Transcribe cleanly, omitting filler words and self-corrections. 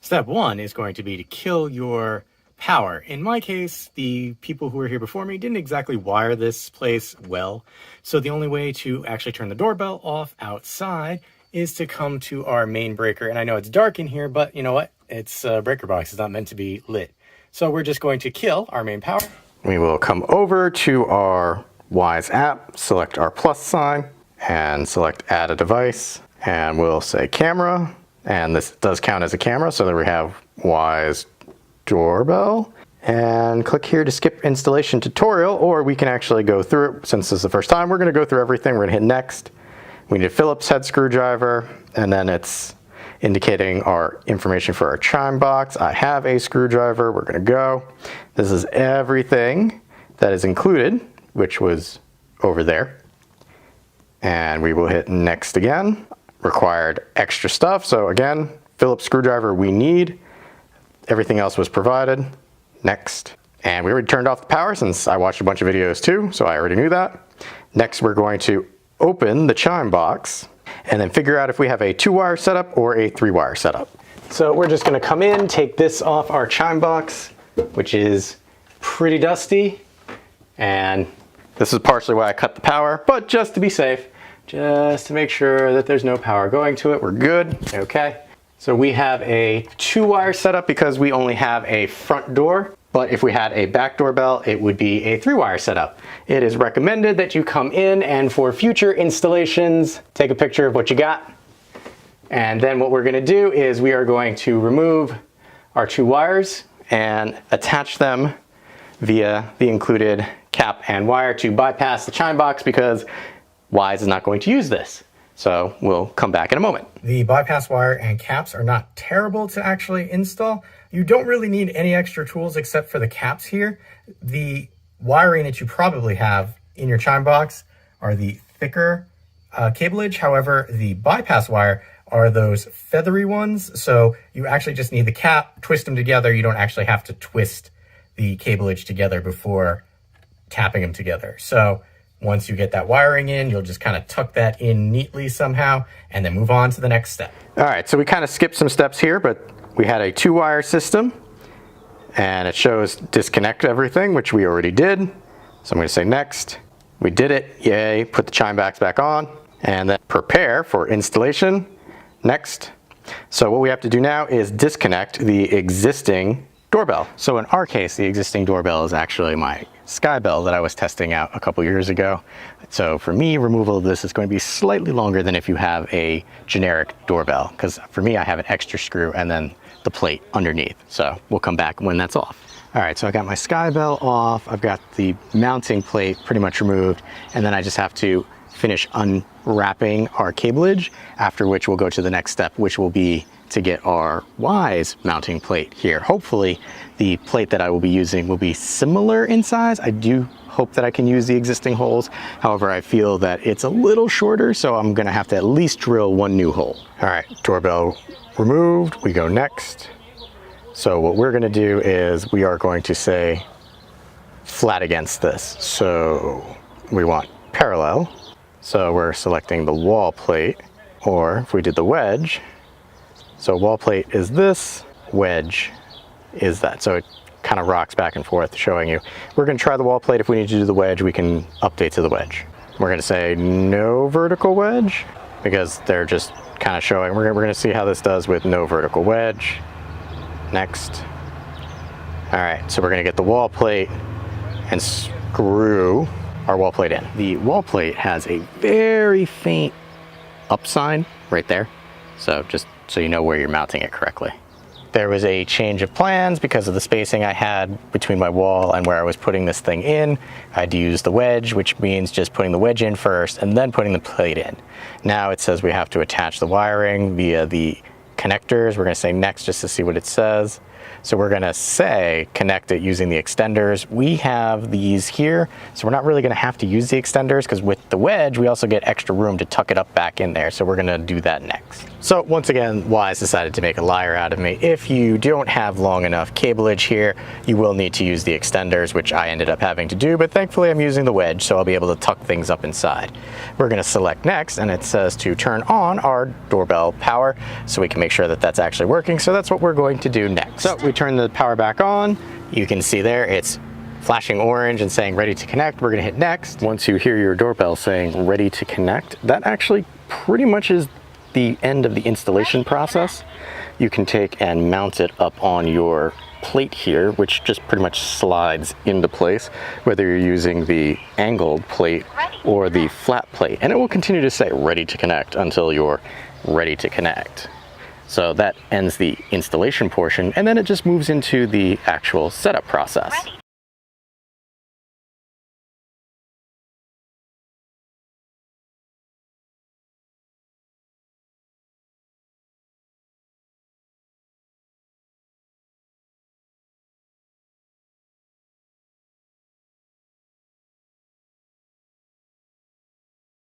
Step one is going to be to kill your power. In my case, the people who were here before me didn't exactly wire this place well. So the only way to actually turn the doorbell off outside is to come to our main breaker. And I know it's dark in here, but you know what? It's a breaker box. It's not meant to be lit. So we're just going to kill our main power. We will come over to our Wyze app, select our plus sign, and select add a device. And we'll say camera. And this does count as a camera, so that we have Wyze Doorbell. And click here to skip installation tutorial, or we can actually go through it. Since this is the first time, we're going to go through everything. We're going to hit next. We need a Phillips head screwdriver, and then it's indicating our information for our chime box. I have a screwdriver. We're going to go. This is everything that is included, which was over there. And we will hit next again. Required extra stuff. So again, Phillips screwdriver we need. Everything else was provided. Next. And we already turned off the power since I watched a bunch of videos too, so I already knew that. Next, we're going to open the chime box and then figure out if we have a 2-wire setup or a 3-wire setup. So we're just going to come in, take this off our chime box, which is pretty dusty. And this is partially why I cut the power, but just to be safe, just to make sure that there's no power going to it, we're good. Okay. So we have a 2-wire setup because we only have a front door, but if we had a back doorbell, it would be a 3-wire setup. It is recommended that you come in and for future installations, take a picture of what you got. And then what we're going to do is we are going to remove our 2 wires and attach them via the included cap and wire to bypass the chime box, because Wyze is not going to use this. So we'll come back in a moment. The bypass wire and caps are not terrible to actually install. You don't really need any extra tools except for the caps here. The wiring that you probably have in your chime box are the thicker cableage. However, the bypass wire are those feathery ones. So you actually just need the cap, twist them together. You don't actually have to twist the cableage together before tapping them together. So once you get that wiring in, you'll just kind of tuck that in neatly somehow and then move on to the next step. All right, so we kind of skipped some steps here, but we had a 2-wire system and it shows disconnect everything, which we already did. So I'm going to say next. We did it, yay, put the chime box back on, and then prepare for installation. Next. So what we have to do now is disconnect the existing doorbell. So in our case, the existing doorbell is actually my Sky Bell that I was testing out a couple years ago. So for me, removal of this is going to be slightly longer than if you have a generic doorbell, because for me, I have an extra screw and then the plate underneath. So we'll come back when that's off. All right, so I got my Sky Bell off. I've got the mounting plate pretty much removed, and then I just have to finish unwrapping our cableage, after which we'll go to the next step, which will be to get our Wyze mounting plate here. Hopefully the plate that I will be using will be similar in size. I do hope that I can use the existing holes. However, I feel that it's a little shorter, so I'm gonna have to at least drill 1 new hole. All right, doorbell removed, we go next. So what we're gonna do is we are going to say flat against this. So we want parallel. So we're selecting the wall plate, or if we did the wedge, so wall plate is this, wedge is that. So it kind of rocks back and forth, showing you. We're going to try the wall plate. If we need to do the wedge, we can update to the wedge. We're going to say no vertical wedge, because they're just kind of showing. We're going to see how this does with no vertical wedge. Next. All right, so we're going to get the wall plate and screw our wall plate in. The wall plate has a very faint up sign right there. So just so you know where you're mounting it correctly. There was a change of plans because of the spacing I had between my wall and where I was putting this thing in. I had to use the wedge, which means just putting the wedge in first and then putting the plate in. Now it says we have to attach the wiring via the connectors. We're going to say next just to see what it says. So we're gonna say connect it using the extenders. We have these here, so we're not really gonna have to use the extenders because with the wedge, we also get extra room to tuck it up back in there. So we're gonna do that next. So once again, Wyze decided to make a liar out of me. If you don't have long enough cableage here, you will need to use the extenders, which I ended up having to do, but thankfully I'm using the wedge, so I'll be able to tuck things up inside. We're gonna select next, and it says to turn on our doorbell power, so we can make sure that that's actually working. So that's what we're going to do next. So we turn the power back on. You can see there it's flashing orange and saying ready to connect. We're gonna hit next. Once you hear your doorbell saying ready to connect, that actually pretty much is the end of the installation process. You can take and mount it up on your plate here, which just pretty much slides into place, whether you're using the angled plate or the flat plate, and it will continue to say ready to connect until you're ready to connect. So that ends the installation portion, and then it just moves into the actual setup process.